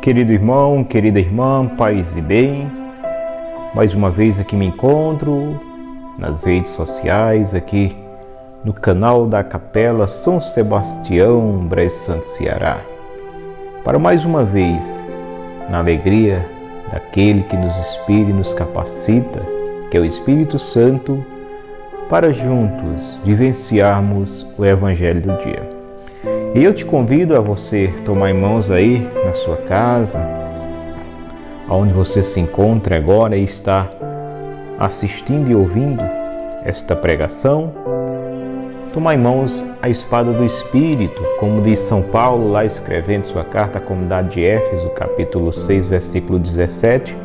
Querido irmão, querida irmã, paz e bem, mais uma vez aqui me encontro nas redes sociais, aqui no canal da Capela São Sebastião, Brás Santo, Ceará, para mais uma vez, na alegria daquele que nos inspira e nos capacita, que é o Espírito Santo, para juntos vivenciarmos o Evangelho do dia. E eu te convido a você tomar em mãos aí na sua casa, onde você se encontra agora e está assistindo e ouvindo esta pregação, tomar em mãos a espada do Espírito, como diz São Paulo lá escrevendo sua carta à comunidade de Éfeso, capítulo 6, versículo 17.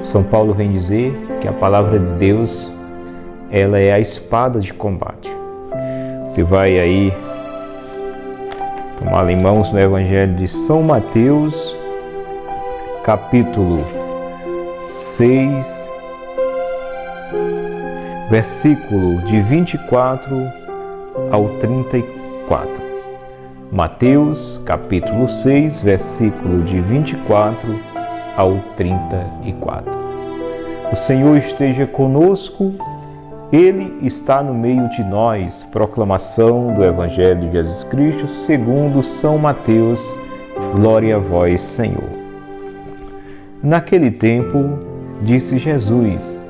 São Paulo vem dizer que a palavra de Deus, ela é a espada de combate. Você vai aí tomar em mãos no Evangelho de São Mateus, capítulo 6, versículo de 24 ao 34. Mateus, capítulo 6, versículo de 24 ao 34. O Senhor esteja conosco, Ele está no meio de nós. Proclamação do Evangelho de Jesus Cristo segundo São Mateus. Glória a vós, Senhor. Naquele tempo, disse Jesus: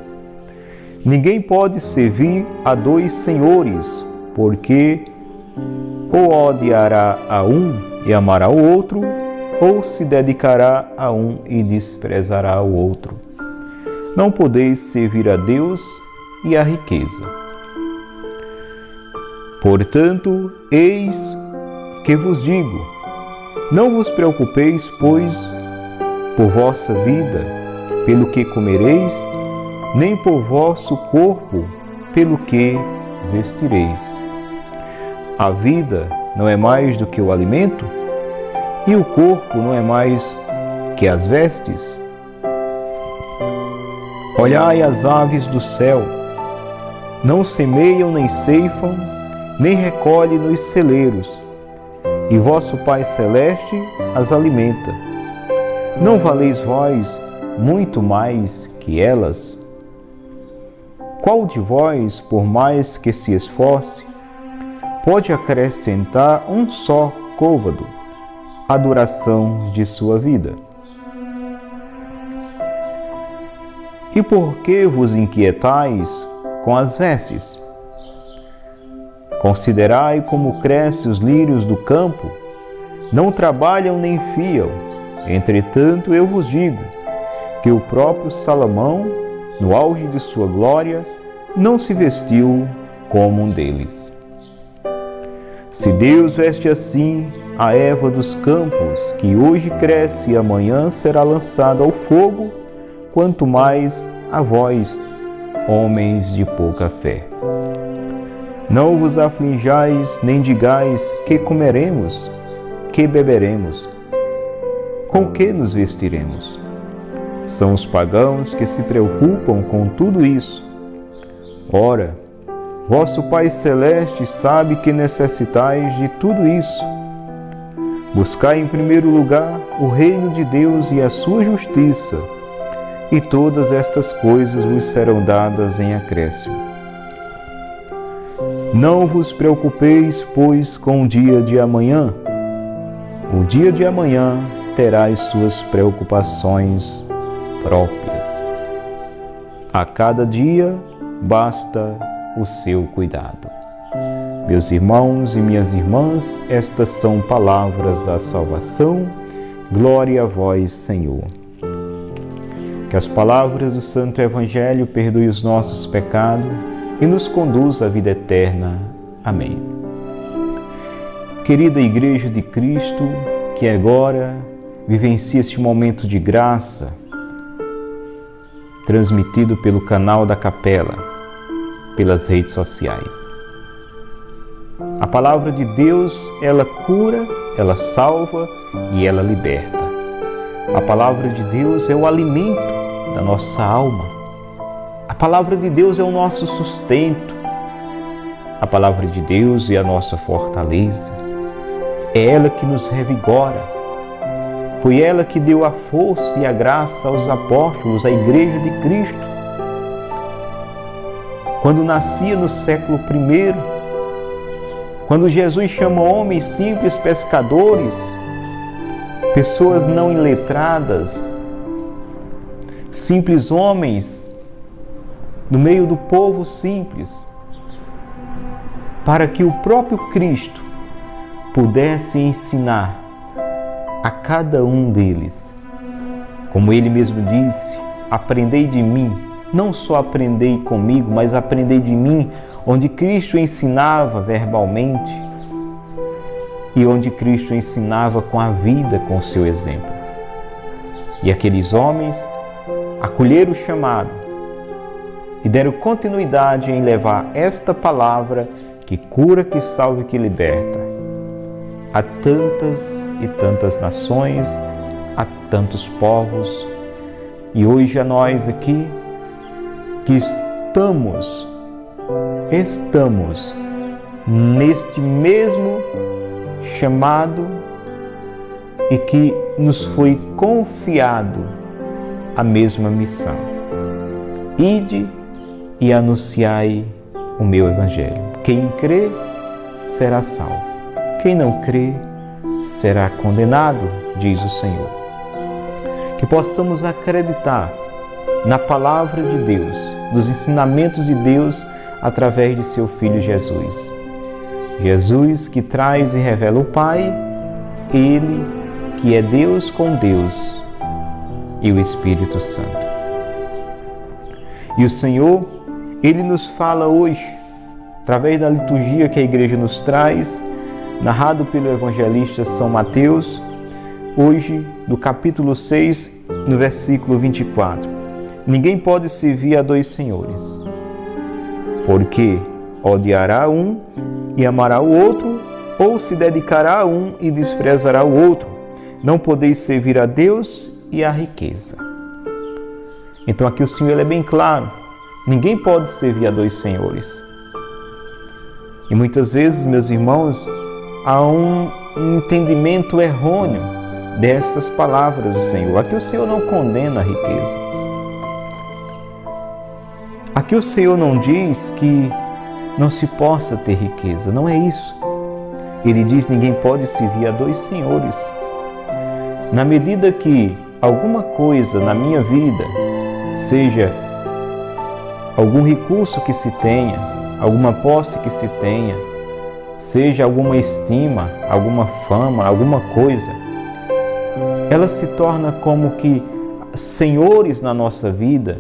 ninguém pode servir a dois senhores, porque ou odiará a um e amará o outro, ou se dedicará a um e desprezará o outro. Não podeis servir a Deus e a riqueza. Portanto, eis que vos digo, não vos preocupeis, pois, por vossa vida, pelo que comereis, nem por vosso corpo, pelo que vestireis. A vida não é mais do que o alimento, e o corpo não é mais que as vestes. Olhai as aves do céu, não semeiam, nem ceifam, nem recolhem nos celeiros, e vosso Pai Celeste as alimenta. Não valeis vós muito mais que elas? Qual de vós, por mais que se esforce, pode acrescentar um só côvado à duração de sua vida? E por que vos inquietais com as vestes? Considerai como crescem os lírios do campo, não trabalham nem fiam. Entretanto, eu vos digo que o próprio Salomão, no auge de sua glória, não se vestiu como um deles. Se Deus veste assim a erva dos campos, que hoje cresce e amanhã será lançada ao fogo, quanto mais a vós, homens de pouca fé. Não vos aflinjais, nem digais que comeremos, que beberemos, com que nos vestiremos. São os pagãos que se preocupam com tudo isso. Ora, vosso Pai Celeste sabe que necessitais de tudo isso. Buscai em primeiro lugar o reino de Deus e a sua justiça, e todas estas coisas vos serão dadas em acréscimo. Não vos preocupeis, pois, com o dia de amanhã. O dia de amanhã terá as suas preocupações próprias. A cada dia basta o seu cuidado. Meus irmãos e minhas irmãs, estas são palavras da salvação. Glória a vós, Senhor. Que as palavras do Santo Evangelho perdoem os nossos pecados e nos conduza à vida eterna. Amém. Querida Igreja de Cristo, que agora vivencia este momento de graça, transmitido pelo canal da Capela, pelas redes sociais. A palavra de Deus, ela cura, ela salva e ela liberta. A palavra de Deus é o alimento da nossa alma. A palavra de Deus é o nosso sustento. A palavra de Deus é a nossa fortaleza. É ela que nos revigora. Foi ela que deu a força e a graça aos apóstolos, à Igreja de Cristo. Quando nascia no século I, quando Jesus chamou homens simples, pescadores, pessoas não iletradas, simples homens, no meio do povo simples, para que o próprio Cristo pudesse ensinar a cada um deles. Como ele mesmo disse, aprendei de mim, não só aprendei comigo, mas aprendei de mim, onde Cristo ensinava verbalmente e onde Cristo ensinava com a vida, com o seu exemplo. E aqueles homens acolheram o chamado e deram continuidade em levar esta palavra que cura, que salva e que liberta a tantas e tantas nações, a tantos povos. E hoje a nós aqui que estamos neste mesmo chamado e que nos foi confiado a mesma missão. Ide e anunciai o meu Evangelho. Quem crê será salvo. Quem não crê será condenado, diz o Senhor. Que possamos acreditar na palavra de Deus, nos ensinamentos de Deus através de seu Filho Jesus. Jesus que traz e revela o Pai, Ele que é Deus com Deus e o Espírito Santo. E o Senhor, Ele nos fala hoje, através da liturgia que a Igreja nos traz, narrado pelo evangelista São Mateus, hoje do capítulo 6, no versículo 24. Ninguém pode servir a dois senhores, porque odiará um e amará o outro, ou se dedicará a um e desprezará o outro. Não podeis servir a Deus e à riqueza. Então aqui o Senhor é bem claro, ninguém pode servir a dois senhores. E muitas vezes, meus irmãos, há um entendimento errôneo destas palavras do Senhor. Aqui o Senhor não condena a riqueza. Aqui o Senhor não diz que não se possa ter riqueza, não é isso. Ele diz: ninguém pode servir a dois senhores. Na medida que alguma coisa na minha vida, seja algum recurso que se tenha, alguma posse que se tenha, seja alguma estima, alguma fama, alguma coisa, ela se torna como que senhores na nossa vida,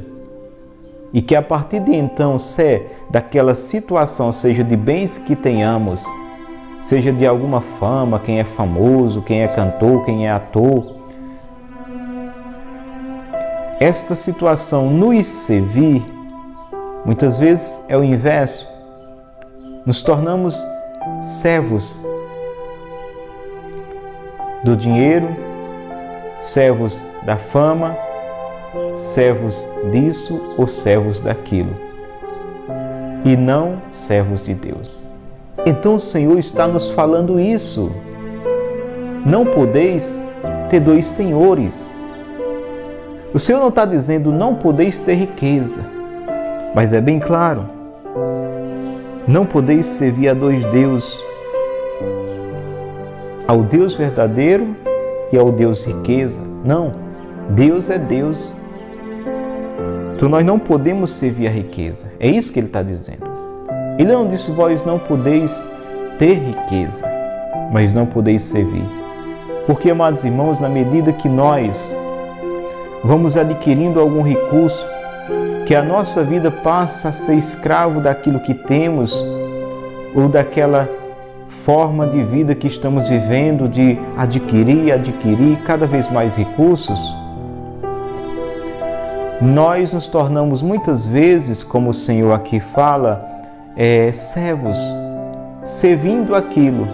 e que a partir de então, se daquela situação, seja de bens que tenhamos, seja de alguma fama, quem é famoso, quem é cantor, quem é ator, esta situação nos servir, muitas vezes é o inverso. Nos tornamos servos do dinheiro, servos da fama, servos disso ou servos daquilo, e não servos de Deus. Então o Senhor está nos falando isso. Não podeis ter dois senhores. O Senhor não está dizendo não podeis ter riqueza, mas é bem claro, não podeis servir a dois deuses, ao Deus verdadeiro e ao Deus riqueza. Não, Deus é Deus. Então nós não podemos servir a riqueza. É isso que ele está dizendo. Ele não disse: vós não podeis ter riqueza, mas não podeis servir. Porque, amados irmãos, na medida que nós vamos adquirindo algum recurso, que a nossa vida passa a ser escravo daquilo que temos, ou daquela forma de vida que estamos vivendo, de adquirir cada vez mais recursos, nós nos tornamos muitas vezes, como o Senhor aqui fala, servos, servindo aquilo,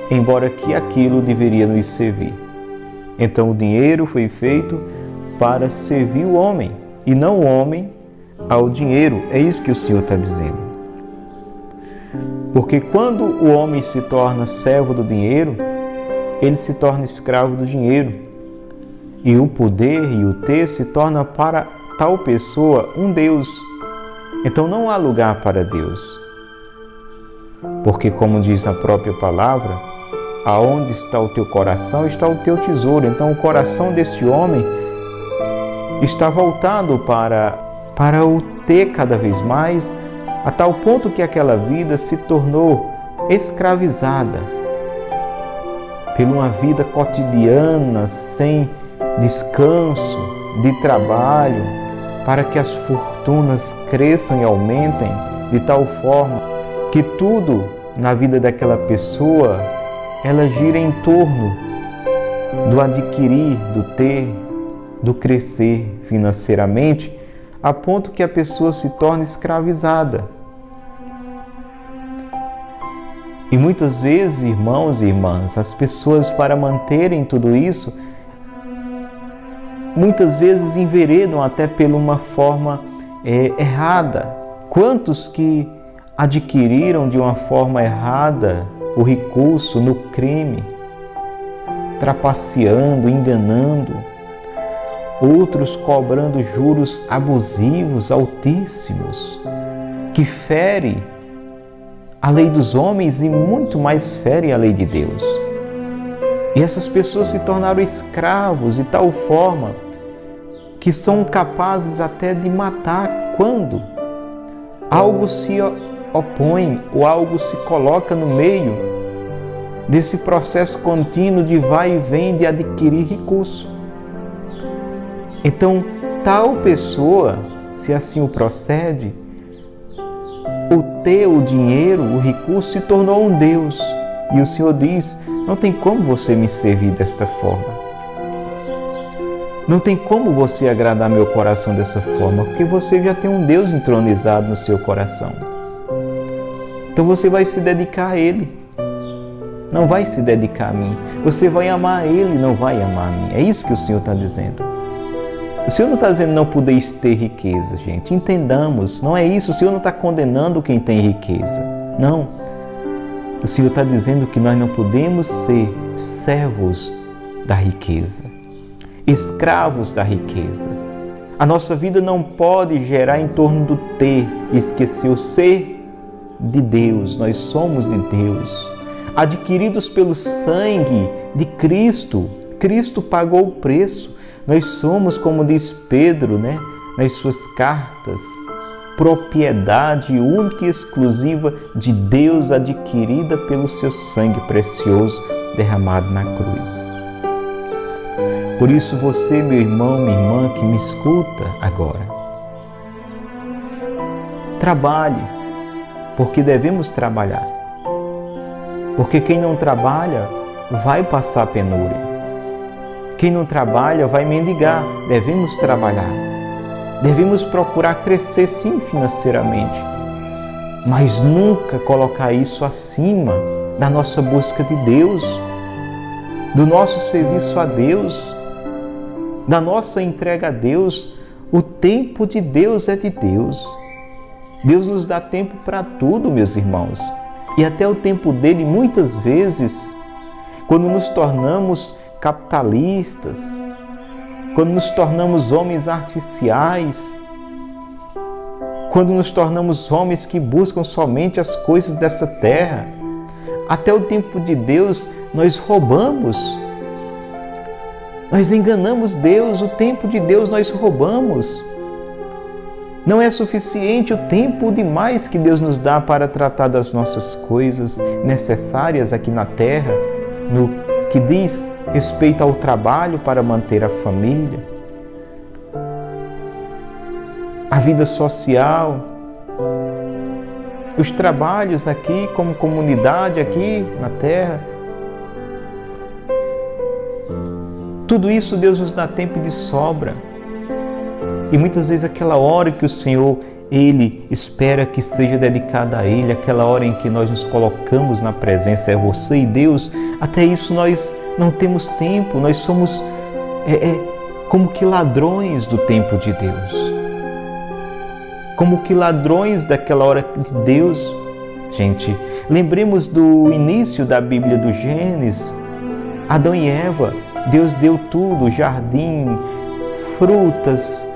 embora que aquilo deveria nos servir. Então o dinheiro foi feito para servir o homem, e não o homem ao dinheiro. É isso que o Senhor está dizendo. Porque quando o homem se torna servo do dinheiro, ele se torna escravo do dinheiro. E o poder e o ter se torna para tal pessoa um Deus. Então não há lugar para Deus. Porque, como diz a própria palavra, aonde está o teu coração, está o teu tesouro. Então o coração deste homem está voltado para o ter cada vez mais, a tal ponto que aquela vida se tornou escravizada por uma vida cotidiana, sem descanso, de trabalho, para que as fortunas cresçam e aumentem de tal forma que tudo na vida daquela pessoa, ela gira em torno do adquirir, do ter, do crescer financeiramente, a ponto que a pessoa se torna escravizada. E muitas vezes, irmãos e irmãs, as pessoas, para manterem tudo isso, muitas vezes enveredam até por uma forma errada. Quantos que adquiriram de uma forma errada o recurso no crime, trapaceando, enganando, outros cobrando juros abusivos, altíssimos, que fere a lei dos homens e muito mais fere a lei de Deus. E essas pessoas se tornaram escravos de tal forma que são capazes até de matar quando algo se opõe ou algo se coloca no meio desse processo contínuo de vai e vem de adquirir recurso. Então, tal pessoa, se assim o procede, o ter o dinheiro, o recurso, se tornou um Deus. E o Senhor diz, não tem como você me servir desta forma. Não tem como você agradar meu coração dessa forma, porque você já tem um Deus entronizado no seu coração. Então você vai se dedicar a Ele. Não vai se dedicar a mim. Você vai amar Ele, não vai amar a mim. É isso que o Senhor está dizendo. O Senhor não está dizendo não podeis ter riqueza, gente. Entendamos, não é isso. O Senhor não está condenando quem tem riqueza. Não. O Senhor está dizendo que nós não podemos ser servos da riqueza, escravos da riqueza. A nossa vida não pode gerar em torno do ter e esquecer o ser de Deus. Nós somos de Deus, adquiridos pelo sangue de Cristo. Cristo pagou o preço. Nós somos, como diz Pedro, nas suas cartas, propriedade única e exclusiva de Deus, adquirida pelo seu sangue precioso derramado na cruz. Por isso você, meu irmão, minha irmã, que me escuta agora, trabalhe, porque devemos trabalhar. Porque quem não trabalha vai passar penúria. Quem não trabalha vai mendigar. Devemos trabalhar. Devemos procurar crescer sim financeiramente, mas nunca colocar isso acima da nossa busca de Deus, do nosso serviço a Deus, da nossa entrega a Deus. O tempo de Deus é de Deus. Deus nos dá tempo para tudo, meus irmãos. E até o tempo dele, muitas vezes, quando nos tornamos capitalistas, quando nos tornamos homens artificiais, quando nos tornamos homens que buscam somente as coisas dessa terra, até o tempo de Deus nós roubamos, nós enganamos Deus, o tempo de Deus nós roubamos. Não é suficiente o tempo demais que Deus nos dá para tratar das nossas coisas necessárias aqui na terra, no que diz respeito ao trabalho para manter a família, a vida social, os trabalhos aqui como comunidade aqui na terra. Tudo isso Deus nos dá tempo de sobra. E muitas vezes aquela hora que o Senhor, Ele espera que seja dedicada a Ele, aquela hora em que nós nos colocamos na presença, é você e Deus, até isso nós não temos tempo, nós somos como que ladrões do tempo de Deus. como que ladrões daquela hora de Deus. Gente, lembremos do início da Bíblia, do Gênesis. Adão e Eva, Deus deu tudo, jardim, frutas,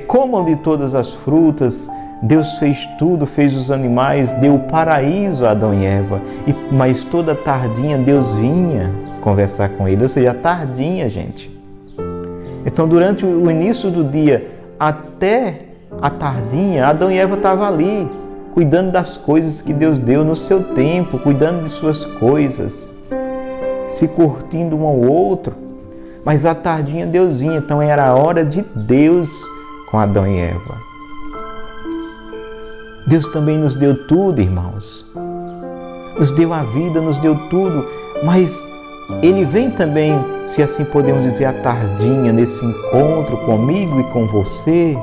comam de todas as frutas. Deus fez tudo, fez os animais, deu o paraíso a Adão e Eva. Mas toda tardinha Deus vinha conversar com ele, ou seja, a tardinha, gente. Então, durante o início do dia até a tardinha, Adão e Eva estavam ali, cuidando das coisas que Deus deu no seu tempo, cuidando de suas coisas, se curtindo um ao outro. Mas à tardinha Deus vinha, então era a hora de Deus com Adão e Eva. Deus também nos deu tudo, irmãos. Nos deu a vida, nos deu tudo, mas Ele vem também, se assim podemos dizer, à tardinha, nesse encontro comigo e com você,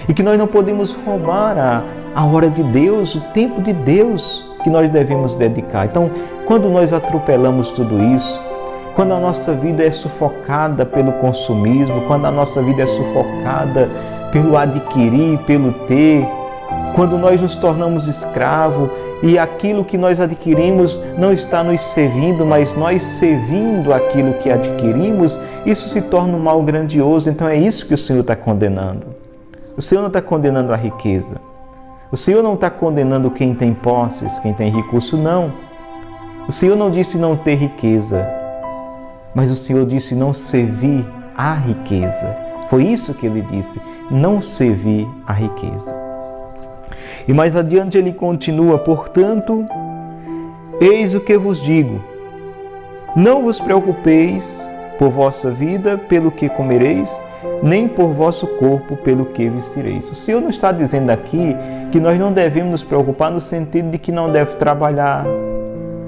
e que nós não podemos roubar a hora de Deus, o tempo de Deus que nós devemos dedicar. Então, quando nós atropelamos tudo isso, quando a nossa vida é sufocada pelo consumismo, quando a nossa vida é sufocada pelo adquirir, pelo ter, quando nós nos tornamos escravos e aquilo que nós adquirimos não está nos servindo, mas nós servindo aquilo que adquirimos, isso se torna um mal grandioso. Então é isso que o Senhor está condenando. O Senhor não está condenando a riqueza. O Senhor não está condenando quem tem posses, quem tem recurso, não. O Senhor não disse não ter riqueza, mas o Senhor disse não servir à riqueza. Foi isso que Ele disse, não servir à riqueza. E mais adiante Ele continua: portanto, eis o que vos digo, não vos preocupeis por vossa vida, pelo que comereis, nem por vosso corpo, pelo que vestireis. O Senhor não está dizendo aqui que nós não devemos nos preocupar no sentido de que não deve trabalhar,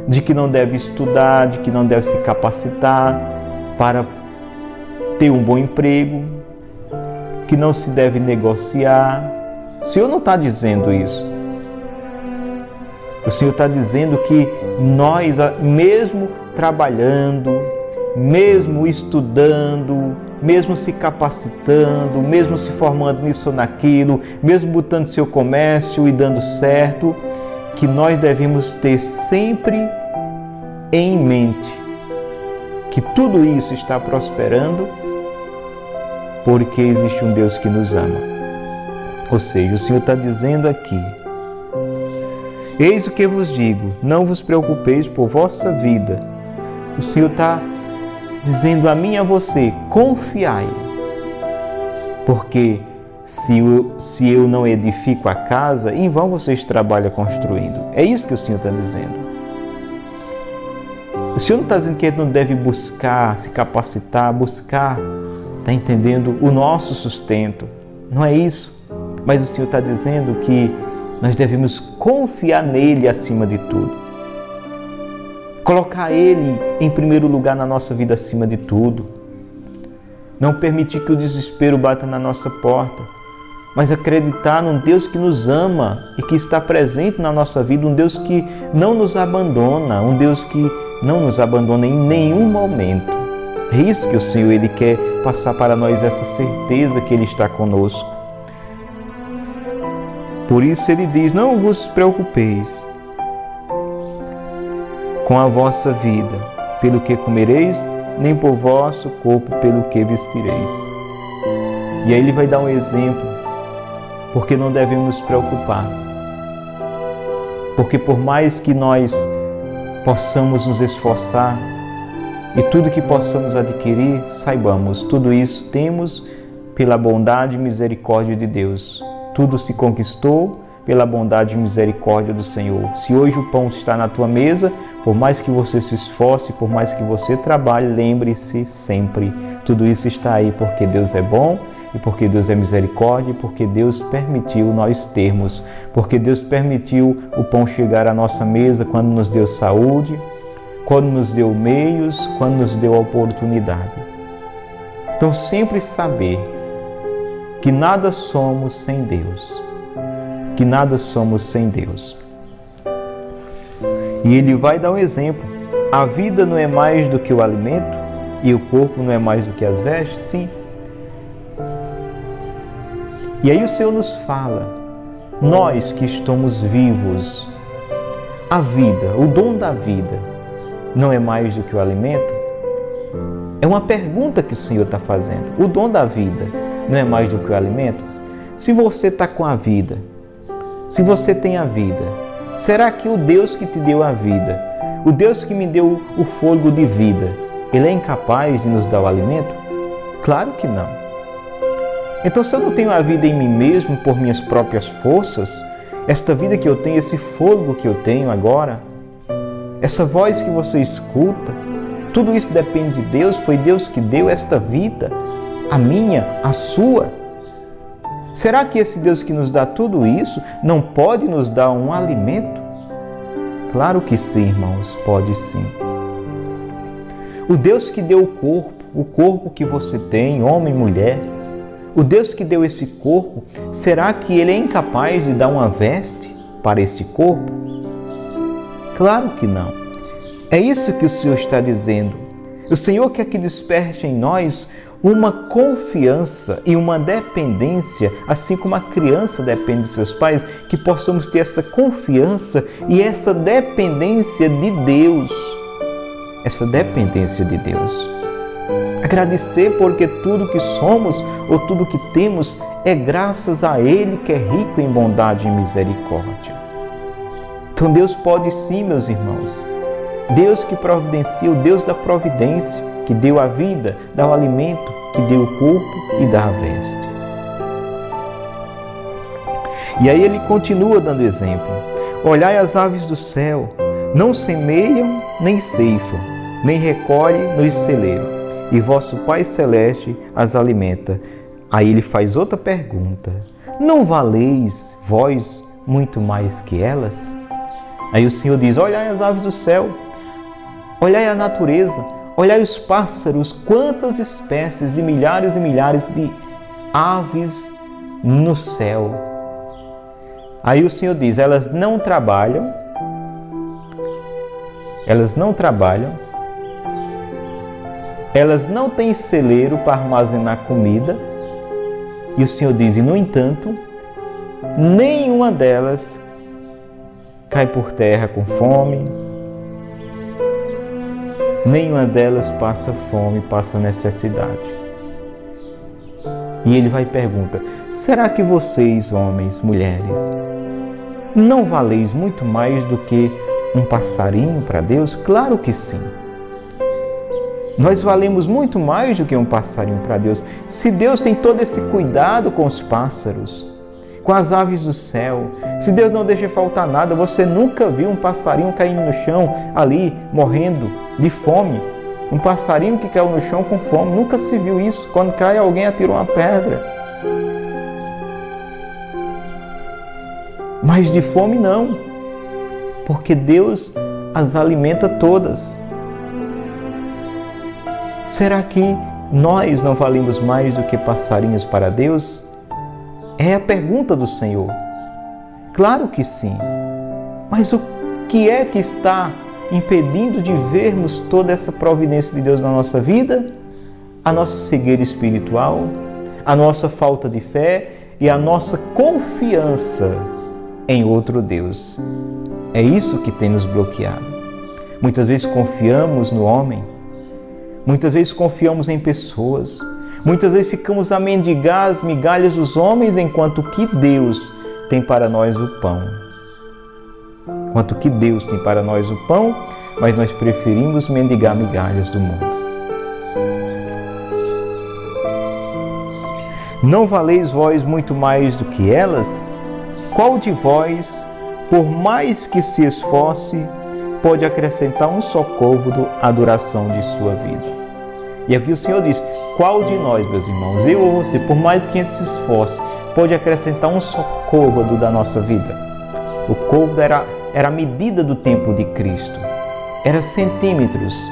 de que não deve estudar, de que não deve se capacitar para ter um bom emprego, que não se deve negociar. O Senhor não está dizendo isso. O Senhor está dizendo que nós, mesmo trabalhando, mesmo estudando, mesmo se capacitando, mesmo se formando nisso ou naquilo, mesmo botando seu comércio e dando certo, que nós devemos ter sempre em mente que tudo isso está prosperando porque existe um Deus que nos ama. Ou seja, o Senhor está dizendo aqui: eis o que vos digo, não vos preocupeis por vossa vida. O Senhor está dizendo a mim e a você: confiai, porque se eu não edifico a casa, em vão vocês trabalham construindo. É isso que o Senhor está dizendo. O Senhor não está dizendo que a gente não deve buscar, se capacitar, buscar, está entendendo, o nosso sustento. Não é isso. Mas o Senhor está dizendo que nós devemos confiar nele acima de tudo. Colocar Ele em primeiro lugar na nossa vida acima de tudo. Não permitir que o desespero bata na nossa porta, mas acreditar num Deus que nos ama e que está presente na nossa vida, um Deus que não nos abandona, um Deus que não nos abandona em nenhum momento. É isso que o Senhor Ele quer passar para nós, essa certeza que Ele está conosco. Por isso Ele diz: não vos preocupeis com a vossa vida, pelo que comereis, nem por vosso corpo, pelo que vestireis. E aí Ele vai dar um exemplo, porque não devemos nos preocupar. Porque por mais que nós possamos nos esforçar e tudo que possamos adquirir, saibamos, tudo isso temos pela bondade e misericórdia de Deus. Tudo se conquistou pela bondade e misericórdia do Senhor. Se hoje o pão está na tua mesa, por mais que você se esforce, por mais que você trabalhe, lembre-se sempre, tudo isso está aí porque Deus é bom e porque Deus é misericórdia e porque Deus permitiu nós termos, porque Deus permitiu o pão chegar à nossa mesa quando nos deu saúde, quando nos deu meios, quando nos deu a oportunidade. Então sempre saber que nada somos sem Deus, que nada somos sem Deus. E Ele vai dar um exemplo: a vida não é mais do que o alimento e o corpo não é mais do que as vestes? Sim. E aí o Senhor nos fala nós que estamos vivos, a vida, o dom da vida, não é mais do que o alimento? É uma pergunta que o Senhor está fazendo. O dom da vida não é mais do que o alimento? Se você está com a vida, se você tem a vida, será que o Deus que te deu a vida, o Deus que me deu o fôlego de vida, Ele é incapaz de nos dar o alimento? Claro que não. Então, se eu não tenho a vida em mim mesmo por minhas próprias forças, esta vida que eu tenho, esse fôlego que eu tenho agora, essa voz que você escuta, tudo isso depende de Deus, foi Deus que deu esta vida, a minha, a sua. Será que esse Deus que nos dá tudo isso não pode nos dar um alimento? Claro que sim, irmãos, pode sim. O Deus que deu o corpo que você tem, homem e mulher, o Deus que deu esse corpo, será que Ele é incapaz de dar uma veste para esse corpo? Claro que não. É isso que o Senhor está dizendo. O Senhor quer que desperte em nós uma confiança e uma dependência, assim como a criança depende de seus pais, que possamos ter essa confiança e essa dependência de Deus. Essa dependência de Deus. Agradecer porque tudo que somos ou tudo que temos é graças a Ele que é rico em bondade e misericórdia. Então Deus pode sim, meus irmãos. Deus que providencia, o Deus da providência, que deu a vida, dá o alimento, que deu o corpo e dá a veste. E aí ele continua dando exemplo. Olhai as aves do céu, não semeiam, nem ceifam, nem recolhem no celeiro, e vosso Pai Celeste as alimenta. Aí ele faz outra pergunta. Não valeis vós muito mais que elas? Aí o Senhor diz, olhai as aves do céu, olhai a natureza, olhai os pássaros, quantas espécies e milhares de aves no céu. Aí o Senhor diz, elas não trabalham, elas não têm celeiro para armazenar comida. E o Senhor diz, e no entanto, nenhuma delas cai por terra com fome, nenhuma delas passa fome, passa necessidade. E ele vai e pergunta, será que vocês, homens, mulheres, não valeis muito mais do que um passarinho para Deus? Claro que sim. Nós valemos muito mais do que um passarinho para Deus. Se Deus tem todo esse cuidado com os pássaros, com as aves do céu, se Deus não deixa faltar nada, você nunca viu um passarinho caindo no chão ali, morrendo de fome. Um passarinho que caiu no chão com fome, nunca se viu isso. Quando cai, alguém atira uma pedra. Mas de fome não, porque Deus as alimenta todas. Será que nós não valemos mais do que passarinhos para Deus? É a pergunta do Senhor. Claro que sim. Mas o que é que está impedindo de vermos toda essa providência de Deus na nossa vida? A nossa cegueira espiritual, a nossa falta de fé e a nossa confiança em outro Deus. É isso que tem nos bloqueado. Muitas vezes confiamos no homem, muitas vezes confiamos em pessoas, muitas vezes ficamos a mendigar as migalhas dos homens, enquanto que Deus tem para nós o pão. Enquanto que Deus tem para nós o pão, mas nós preferimos mendigar migalhas do mundo. Não valeis vós muito mais do que elas? Qual de vós, por mais que se esforce, pode acrescentar um só côvado à duração de sua vida? E aqui o Senhor diz, qual de nós, meus irmãos, eu ou você, por mais que a gente se esforce, pode acrescentar um só côvado da nossa vida? O côvado era a medida do tempo de Cristo. Era centímetros,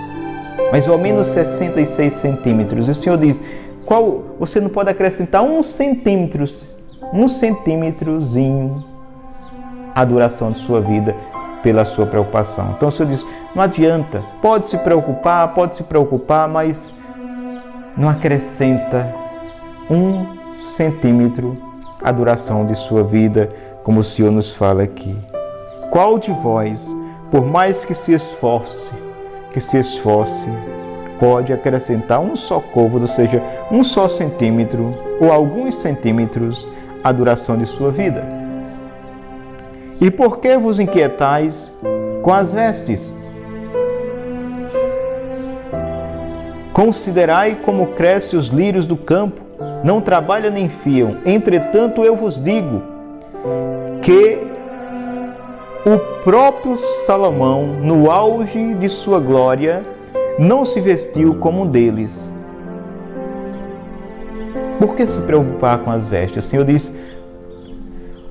mais ou menos 66 centímetros. E o Senhor diz, você não pode acrescentar um centímetrozinho à duração de sua vida pela sua preocupação. Então o Senhor diz, não adianta, pode se preocupar, mas não acrescenta 1 centímetro à duração de sua vida, como o Senhor nos fala aqui. Qual de vós, por mais que se esforce, pode acrescentar um só côvado, ou seja, um só centímetro ou alguns centímetros à duração de sua vida? E por que vos inquietais com as vestes? Considerai como crescem os lírios do campo, não trabalham nem fiam. Entretanto, eu vos digo que o próprio Salomão, no auge de sua glória, não se vestiu como um deles. Por que se preocupar com as vestes? O Senhor diz: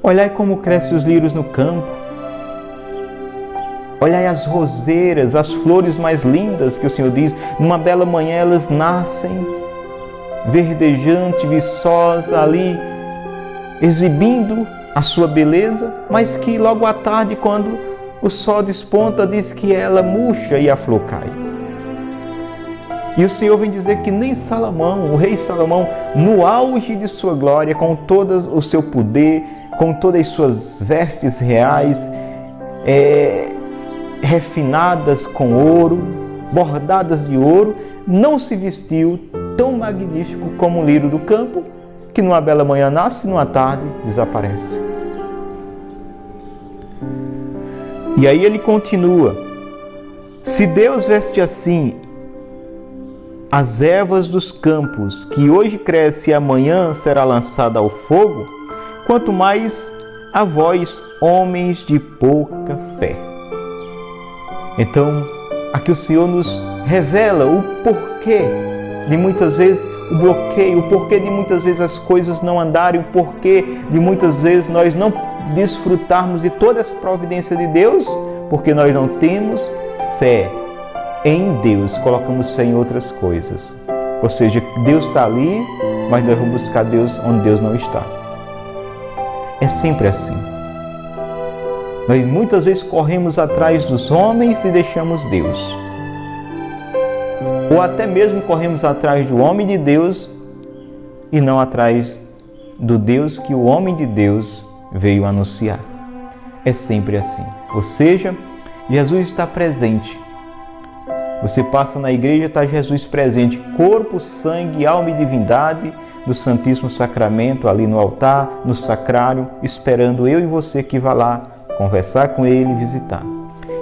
olhai como crescem os lírios no campo. Olhai as roseiras, as flores mais lindas, que o Senhor diz, numa bela manhã elas nascem, verdejante, viçosa, ali, exibindo a sua beleza, mas que logo à tarde, quando o sol desponta, diz que ela murcha e a flor cai. E o Senhor vem dizer que nem Salomão, o rei Salomão, no auge de sua glória, com todo o seu poder, com todas as suas vestes reais, refinadas com ouro, bordadas de ouro, não se vestiu tão magnífico como um lírio do campo, que numa bela manhã nasce e numa tarde desaparece. E aí ele continua: se Deus veste assim as ervas dos campos, que hoje cresce e amanhã será lançada ao fogo, quanto mais a vós, homens de pouca fé. Então, aqui o Senhor nos revela o porquê de muitas vezes o bloqueio, o porquê de muitas vezes as coisas não andarem, o porquê de muitas vezes nós não desfrutarmos de toda essa providência de Deus, porque nós não temos fé em Deus, colocamos fé em outras coisas. Ou seja, Deus está ali, mas nós vamos buscar Deus onde Deus não está. É sempre assim. Nós muitas vezes corremos atrás dos homens e deixamos Deus. Ou até mesmo corremos atrás do homem de Deus e não atrás do Deus que o homem de Deus veio anunciar. É sempre assim. Ou seja, Jesus está presente. Você passa na igreja, está Jesus presente. Corpo, sangue, alma e divindade do Santíssimo Sacramento, ali no altar, no sacrário, esperando eu e você que vá lá conversar com Ele, visitar.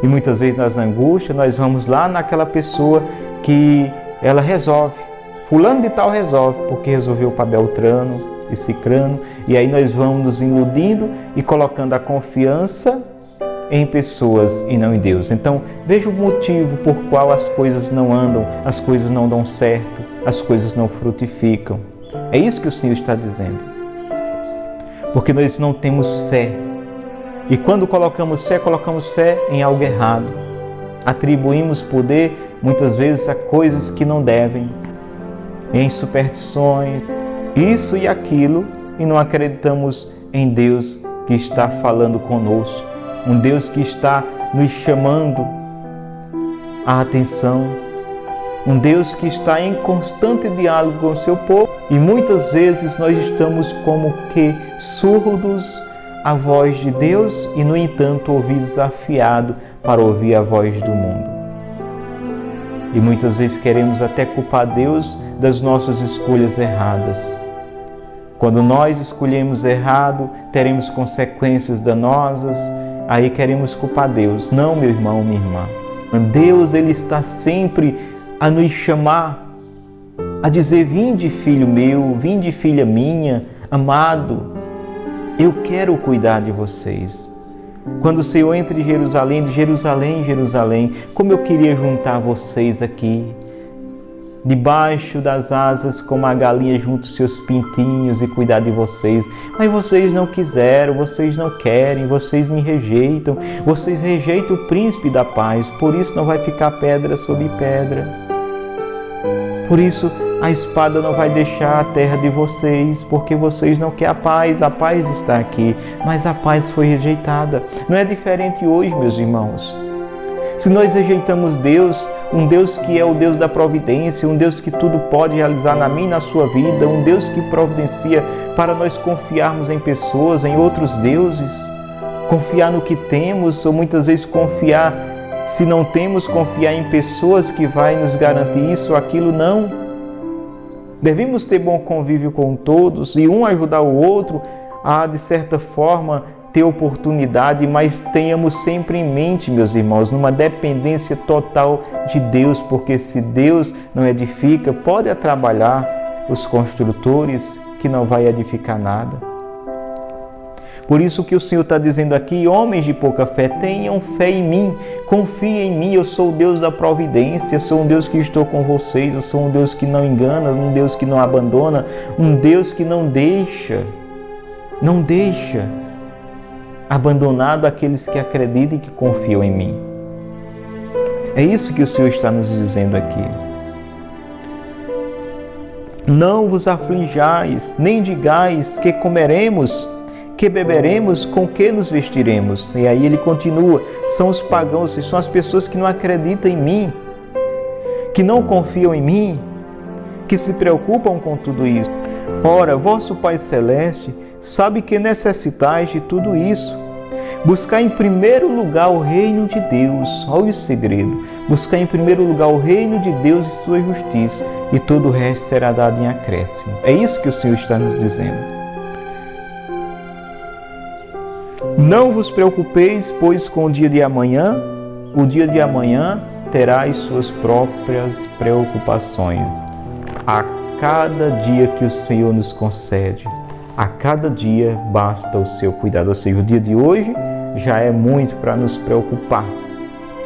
E muitas vezes nas angústias nós vamos lá naquela pessoa que ela resolve. Fulano de tal resolve, porque resolveu para Beltrano e Cicrano. E aí nós vamos nos iludindo e colocando a confiança em pessoas e não em Deus. Então veja o motivo por qual as coisas não andam, as coisas não dão certo, as coisas não frutificam. É isso que o Senhor está dizendo. Porque nós não temos fé. E quando colocamos fé em algo errado. Atribuímos poder, muitas vezes, a coisas que não devem, em superstições, isso e aquilo, e não acreditamos em Deus que está falando conosco, um Deus que está nos chamando a atenção, um Deus que está em constante diálogo com o seu povo, e muitas vezes nós estamos como que surdos à voz de Deus e, no entanto, ouvidos afiados para ouvir a voz do mundo. E muitas vezes queremos até culpar Deus das nossas escolhas erradas. Quando nós escolhemos errado, teremos consequências danosas, aí queremos culpar Deus. Não, meu irmão, minha irmã. Deus, Ele está sempre a nos chamar, a dizer: vinde, filho meu, vinde, filha minha, amado, eu quero cuidar de vocês. Quando o Senhor entra em Jerusalém, de Jerusalém, Jerusalém, como eu queria juntar vocês aqui, debaixo das asas, como a galinha junta os seus pintinhos e cuidar de vocês. Mas vocês não quiseram, vocês não querem, vocês me rejeitam, vocês rejeitam o príncipe da paz, por isso não vai ficar pedra sobre pedra. Por isso a espada não vai deixar a terra de vocês, porque vocês não querem a paz está aqui, mas a paz foi rejeitada. Não é diferente hoje, meus irmãos. Se nós rejeitamos Deus, um Deus que é o Deus da providência, um Deus que tudo pode realizar na minha e na sua vida, um Deus que providencia para nós confiarmos em pessoas, em outros deuses, confiar no que temos, ou muitas vezes confiar, se não temos, confiar em pessoas que vai nos garantir isso ou aquilo, não. Devemos ter bom convívio com todos e um ajudar o outro a, de certa forma, ter oportunidade, mas tenhamos sempre em mente, meus irmãos, numa dependência total de Deus, porque se Deus não edifica, pode atrapalhar os construtores, que não vai edificar nada. Por isso que o Senhor está dizendo aqui, homens de pouca fé, tenham fé em mim, confiem em mim, eu sou o Deus da providência, eu sou um Deus que estou com vocês, eu sou um Deus que não engana, um Deus que não abandona, um Deus que não deixa abandonado aqueles que acreditam e que confiam em mim. É isso que o Senhor está nos dizendo aqui. Não vos aflijais, nem digais que comeremos, que beberemos, com que nos vestiremos. E aí ele continua, são os pagãos, são as pessoas que não acreditam em mim, que não confiam em mim, que se preocupam com tudo isso. Ora, vosso Pai Celeste sabe que necessitais de tudo isso. Buscar em primeiro lugar o reino de Deus. Olha o segredo. Buscar em primeiro lugar o reino de Deus e sua justiça, e todo o resto será dado em acréscimo. É isso que o Senhor está nos dizendo. Não vos preocupeis, pois, com o dia de amanhã. O dia de amanhã terá as suas próprias preocupações. A cada dia que o Senhor nos concede, a cada dia basta o seu cuidado. Ou seja, o dia de hoje já é muito para nos preocupar.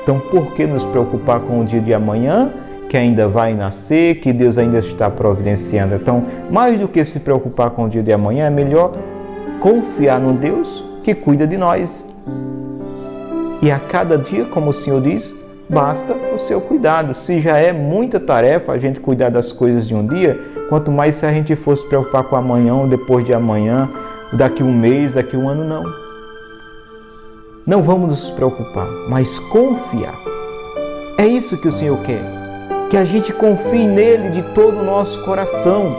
Então, por que nos preocupar com o dia de amanhã, que ainda vai nascer, que Deus ainda está providenciando? Então, mais do que se preocupar com o dia de amanhã, é melhor confiar no Deus que cuida de nós. E a cada dia, como o Senhor diz, basta o seu cuidado. Se já é muita tarefa a gente cuidar das coisas de um dia, quanto mais se a gente fosse preocupar com amanhã, ou depois de amanhã, daqui um mês, daqui um ano, não. Não vamos nos preocupar, mas confiar. É isso que o Senhor quer. Que a gente confie nele de todo o nosso coração,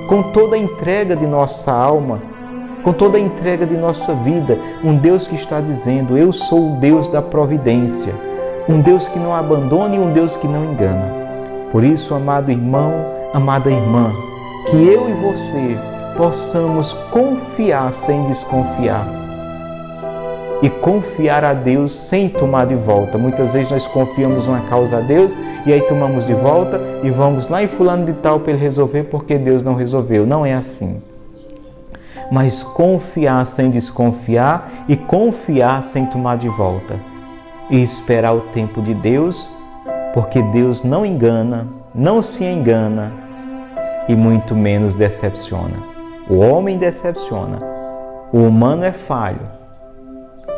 com toda a entrega de nossa alma, com toda a entrega de nossa vida. Um Deus que está dizendo, eu sou o Deus da providência. Um Deus que não abandona e um Deus que não engana. Por isso, amado irmão, amada irmã, que eu e você possamos confiar sem desconfiar. E confiar a Deus sem tomar de volta. Muitas vezes nós confiamos uma causa a Deus e aí tomamos de volta e vamos lá em fulano de tal para ele resolver porque Deus não resolveu. Não é assim. Mas confiar sem desconfiar e confiar sem tomar de volta. E esperar o tempo de Deus, porque Deus não engana, não se engana e muito menos decepciona. O homem decepciona, o humano é falho,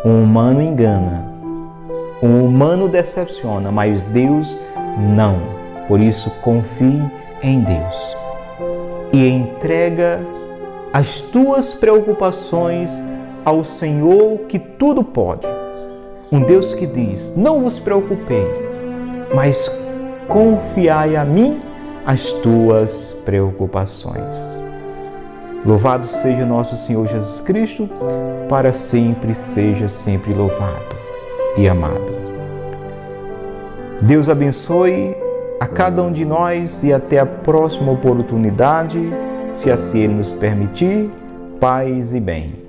o humano engana, o humano decepciona, mas Deus não. Por isso, confie em Deus e entrega as tuas preocupações ao Senhor que tudo pode. Um Deus que diz, não vos preocupeis, mas confiai a mim as tuas preocupações. Louvado seja nosso Senhor Jesus Cristo, para sempre seja sempre louvado e amado. Deus abençoe a cada um de nós e até a próxima oportunidade, se assim Ele nos permitir, paz e bem.